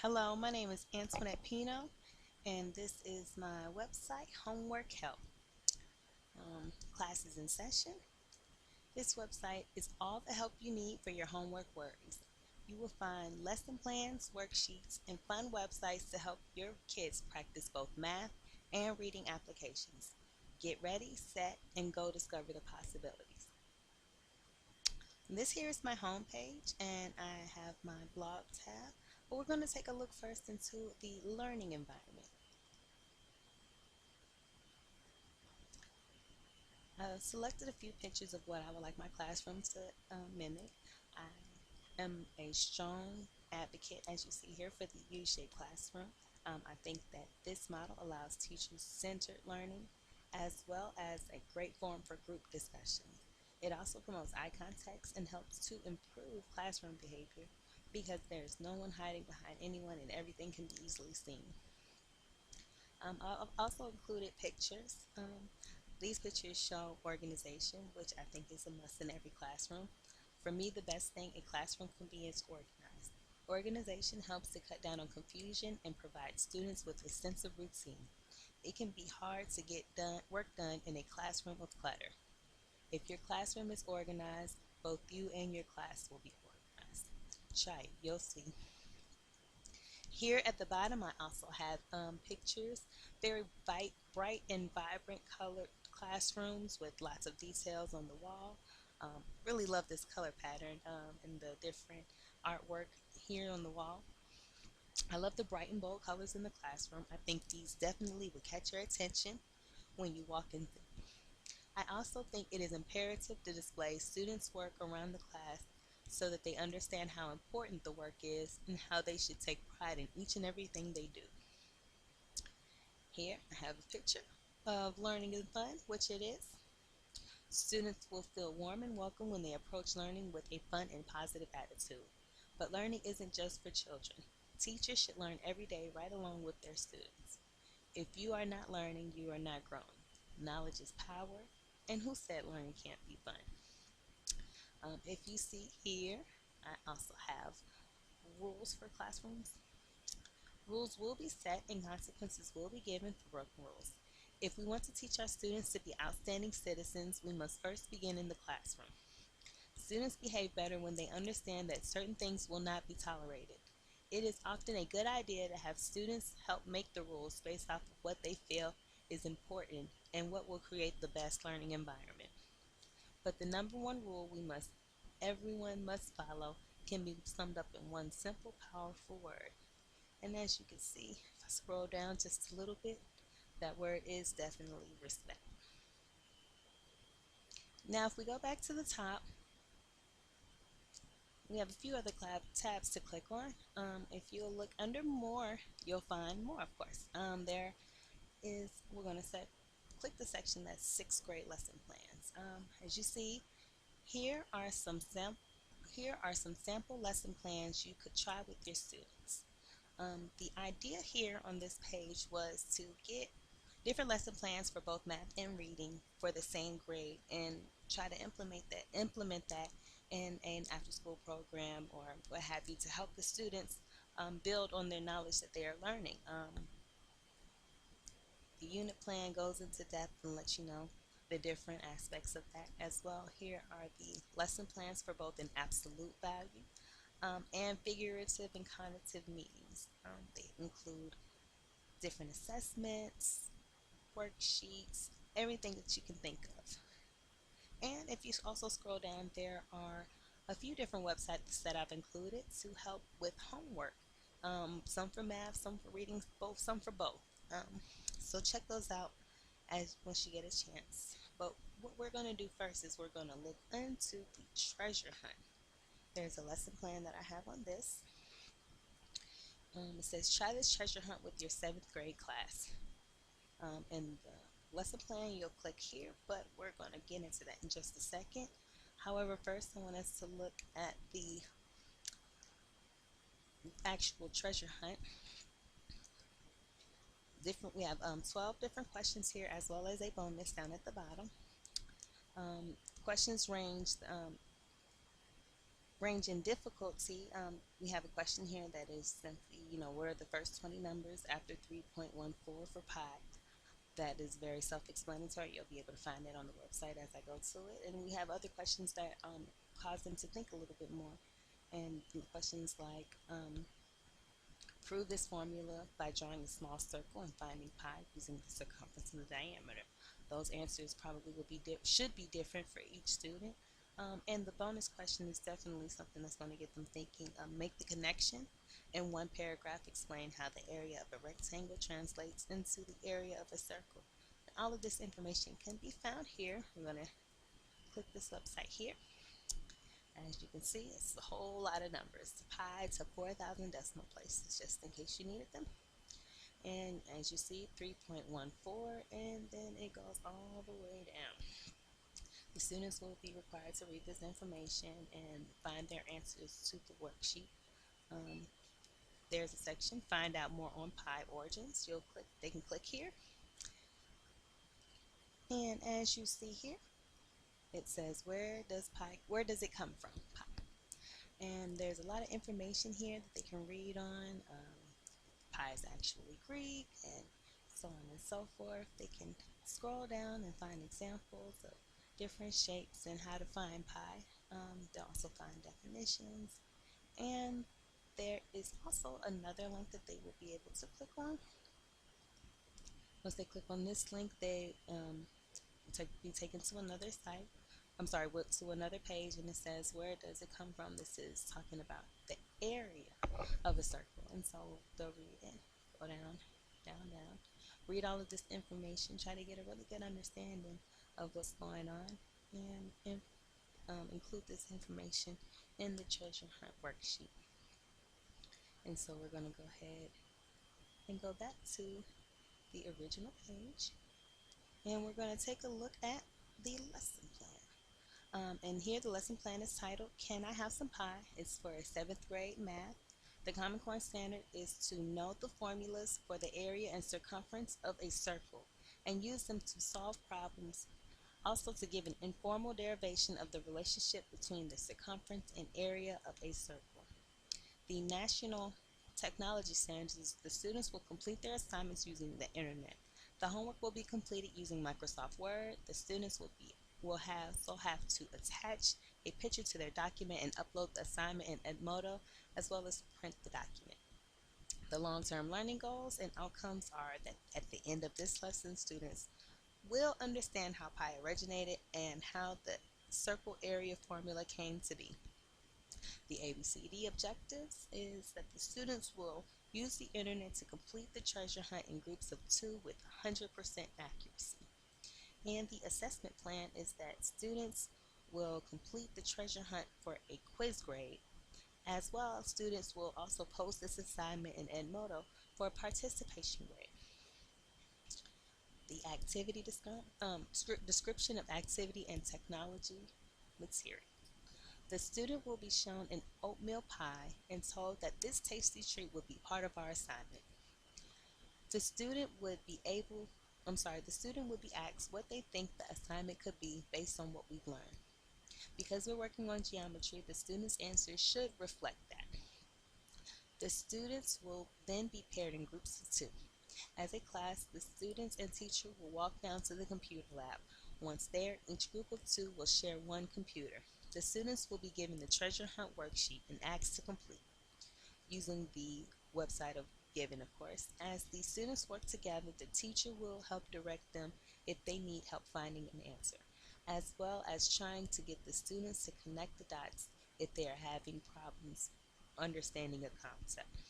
Hello, my name is Antoinette Pino, and this is my website, Homework Help. Class is in session. This website is all the help you need for your homework worries. You will find lesson plans, worksheets, and fun websites to help your kids practice both math and reading applications. Get ready, set, and go discover the possibilities. This here is my home page, and I have my blog tab. But we're going to take a look first into the learning environment. I selected a few pictures of what I would like my classroom to mimic. I am a strong advocate, as you see here, for the U-shaped classroom. I think that this model allows teacher-centered learning as well as a great forum for group discussion. It also promotes eye contact and helps to improve classroom behavior because there's no one hiding behind anyone and everything can be easily seen. I've also included pictures. These pictures show organization, which I think is a must in every classroom. For me, the best thing a classroom can be is organized. Organization helps to cut down on confusion and provide students with a sense of routine. It can be hard to get work done in a classroom with clutter. If your classroom is organized, both you and your class will be organized. Try it, you'll see. Here at the bottom, I also have pictures, very bright and vibrant colored classrooms with lots of details on the wall. Really love this color pattern and the different artwork here on the wall. I love the bright and bold colors in the classroom. I think these definitely would catch your attention when you walk in. I also think it is imperative to display students' work around the class so that they understand how important the work is and how they should take pride in each and everything they do. Here I have a picture of learning and fun, which it is. Students will feel warm and welcome when they approach learning with a fun and positive attitude. But learning isn't just for children. Teachers should learn every day right along with their students. If you are not learning, you are not growing. Knowledge is power, and who said learning can't be fun? If you see here, I also have rules for classrooms. Rules will be set and consequences will be given for broken rules. If we want to teach our students to be outstanding citizens, we must first begin in the classroom. Students behave better when they understand that certain things will not be tolerated. It is often a good idea to have students help make the rules based off of what they feel is important and what will create the best learning environment. But the number one rule everyone must follow can be summed up in one simple, powerful word. And as you can see, if I scroll down just a little bit, that word is definitely respect. Now, if we go back to the top, we have a few other tabs to click on. If you look under more, you'll find more, of course. We're going to click the section that's 6th grade lesson plans. As you see, here are some sample lesson plans you could try with your students. The idea here on this page was to get different lesson plans for both math and reading for the same grade and try to implement that in an after-school program or what have you to help the students build on their knowledge that they are learning. The unit plan goes into depth and lets you know the different aspects of that as well. Here are the lesson plans for both an absolute value and figurative and cognitive meanings. They include different assessments, worksheets, everything that you can think of. And if you also scroll down, there are a few different websites that I've included to help with homework. Some for math, some for reading, some for both. So check those out once you get a chance. But what we're going to do first is we're going to look into the treasure hunt. There's a lesson plan that I have on this. It says try this treasure hunt with your 7th grade class. In the lesson plan, you'll click here, but we're going to get into that in just a second. However, first I want us to look at the actual treasure hunt. We have 12 different questions here as well as a bonus down at the bottom. Questions range Range in difficulty, we have a question here that is simply, what are the first 20 numbers after 3.14 for pi? That is very self-explanatory. You'll be able to find it on the website as I go to it. And we have other questions that cause them to think a little bit more. And questions like, prove this formula by drawing a small circle and finding pi using the circumference and the diameter. Those answers probably should be different for each student. And the bonus question is definitely something that's going to get them thinking. Make the connection. In one paragraph, explain how the area of a rectangle translates into the area of a circle. And all of this information can be found here. We're going to click this website here. As you can see, it's a whole lot of numbers, pi to 4,000 decimal places, just in case you needed them. And as you see, 3.14, and then it goes all the way down. The students will be required to read this information and find their answers to the worksheet. Um, there's a section, find out more on pi origins. They can click here. And as you see here, it says, where does it come from? Pi. And there's a lot of information here that they can read on. Pi is actually Greek, and so on and so forth. They can scroll down and find examples of different shapes and how to find pi. They'll also find definitions, and there is also another link that they will be able to click on. Once they click on this link, they be taken to another site. To another page, and it says, where does it come from? This is talking about the area of a circle, and so they'll read it, go down, down, down, read all of this information, try to get a really good understanding of what's going on, and include this information in the treasure hunt worksheet. And so we're going to go ahead and go back to the original page, and we're going to take a look at the lesson plan. And here the lesson plan is titled, Can I Have Some Pi? It's for 7th grade math. The Common Core standard is to know the formulas for the area and circumference of a circle and use them to solve problems. Also to give an informal derivation of the relationship between the circumference and area of a circle. The National Technology Standards is the students will complete their assignments using the internet. The homework will be completed using Microsoft Word. The students will have to attach a picture to their document and upload the assignment in Edmodo, as well as print the document. The long-term learning goals and outcomes are that at the end of this lesson, students will understand how pi originated and how the circle area formula came to be. The ABCD objectives is that the students will use the internet to complete the treasure hunt in groups of 2 with 100% accuracy. And the assessment plan is that students will complete the treasure hunt for a quiz grade. As well, students will also post this assignment in Edmodo for a participation grade. The activity description of activity and technology material. The student will be shown an oatmeal pie and told that this tasty treat would be part of our assignment. The student would be asked what they think the assignment could be based on what we've learned. Because we're working on geometry, the students' answers should reflect that. The students will then be paired in groups of 2. As a class, the students and teacher will walk down to the computer lab. Once there, each group of 2 will share one computer. The students will be given the treasure hunt worksheet and asked to complete using the website of Given, of course. As the students work together, the teacher will help direct them if they need help finding an answer, as well as trying to get the students to connect the dots if they are having problems understanding a concept.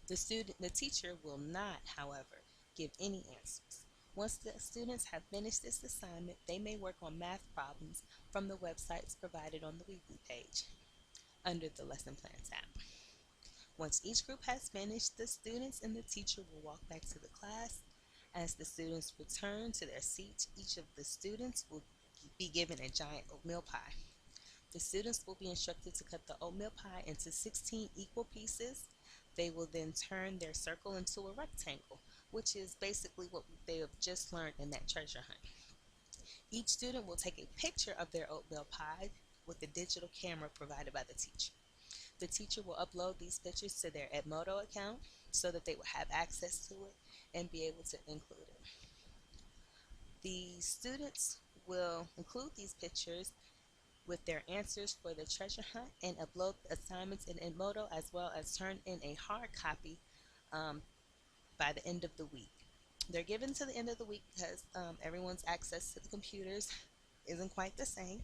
The teacher will not, however, give any answers. Once the students have finished this assignment, they may work on math problems from the websites provided on the weekly page under the lesson plan tab. Once each group has finished, the students and the teacher will walk back to the class. As the students return to their seats, each of the students will be given a giant oatmeal pie. The students will be instructed to cut the oatmeal pie into 16 equal pieces. They will then turn their circle into a rectangle, which is basically what they have just learned in that treasure hunt. Each student will take a picture of their oatmeal pie with a digital camera provided by the teacher. The teacher will upload these pictures to their Edmodo account so that they will have access to it and be able to include it. The students will include these pictures with their answers for the treasure hunt and upload the assignments in Edmodo, as well as turn in a hard copy um, by the end of the week. They're given to the end of the week because everyone's access to the computers isn't quite the same.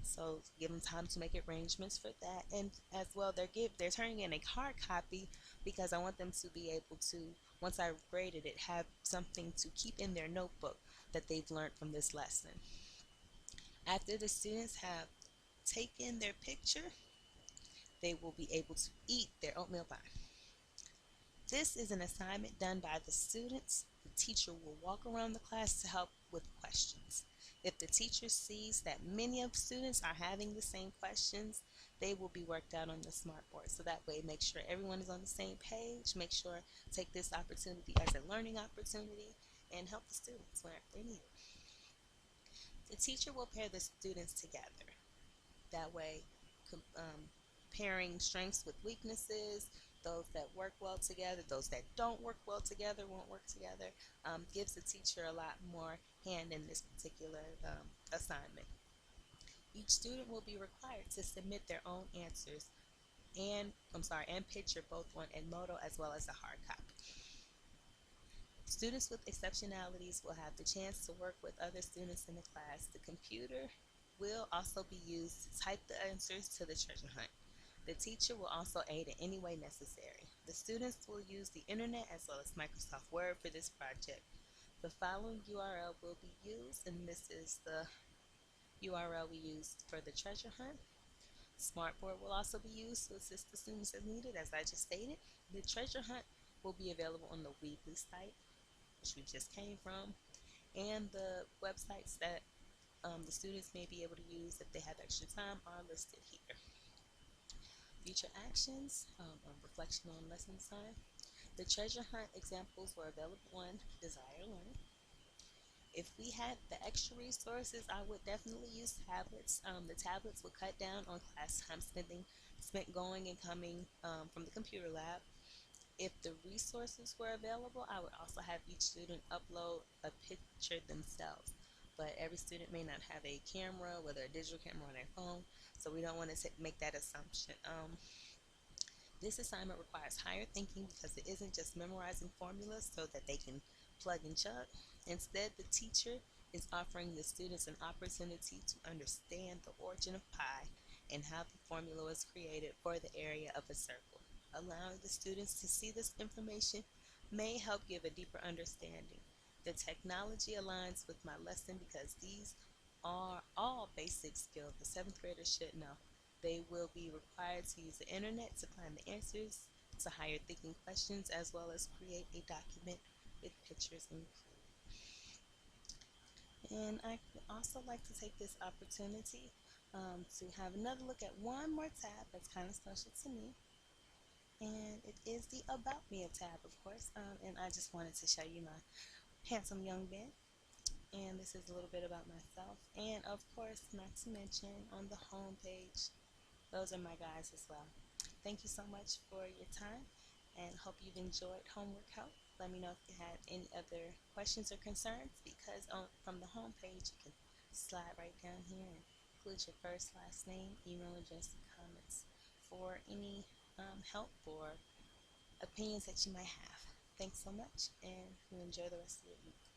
So give them time to make arrangements for that, and as well they're turning in a hard copy because I want them to be able to, once I've graded it, have something to keep in their notebook that they've learned from this lesson. After the students have taken their picture, they will be able to eat their oatmeal pie. This is an assignment done by the students. The teacher will walk around the class to help with questions. If the teacher sees that many of students are having the same questions, they will be worked out on the smartboard. So that way, make sure everyone is on the same page. Make sure take this opportunity as a learning opportunity and help the students wherever they need it. The teacher will pair the students together. That way, pairing strengths with weaknesses, those that work well together, those that don't work well together, won't work together, gives the teacher a lot more hand in this particular assignment. Each student will be required to submit their own answers and picture both on Edmodo as well as a hard copy. Students with exceptionalities will have the chance to work with other students in the class. The computer will also be used to type the answers to the treasure hunt. The teacher will also aid in any way necessary. The students will use the internet as well as Microsoft Word for this project. The following URL will be used, and this is the URL we used for the treasure hunt. Smartboard will also be used to assist the students as needed, as I just stated. The treasure hunt will be available on the Weebly site, which we just came from, and the websites that the students may be able to use if they have extra time are listed here. Future actions, reflection on lesson time. The treasure hunt examples were available on Desire Learn. If we had the extra resources, I would definitely use tablets. The tablets would cut down on class time spent going and coming from the computer lab. If the resources were available, I would also have each student upload a picture themselves. But every student may not have a camera, whether a digital camera on their phone, so we don't want to make that assumption. This assignment requires higher thinking because it isn't just memorizing formulas so that they can plug and chug. Instead, the teacher is offering the students an opportunity to understand the origin of pi and how the formula was created for the area of a circle. Allowing the students to see this information may help give a deeper understanding. The technology aligns with my lesson because these are all basic skills the seventh graders should know. They will be required to use the internet to find the answers to higher thinking questions, as well as create a document with pictures included. And I would also like to take this opportunity to have another look at one more tab that's kind of special to me. And it is the About Me tab, of course. And I just wanted to show you my handsome young man. And this is a little bit about myself. And of course, not to mention on the home page, those are my guys as well. Thank you so much for your time and hope you've enjoyed Homework Help. Let me know if you have any other questions or concerns, because from the home page you can slide right down here and include your first, last name, email address, and comments for any help or opinions that you might have. Thanks so much, and you enjoy the rest of your week.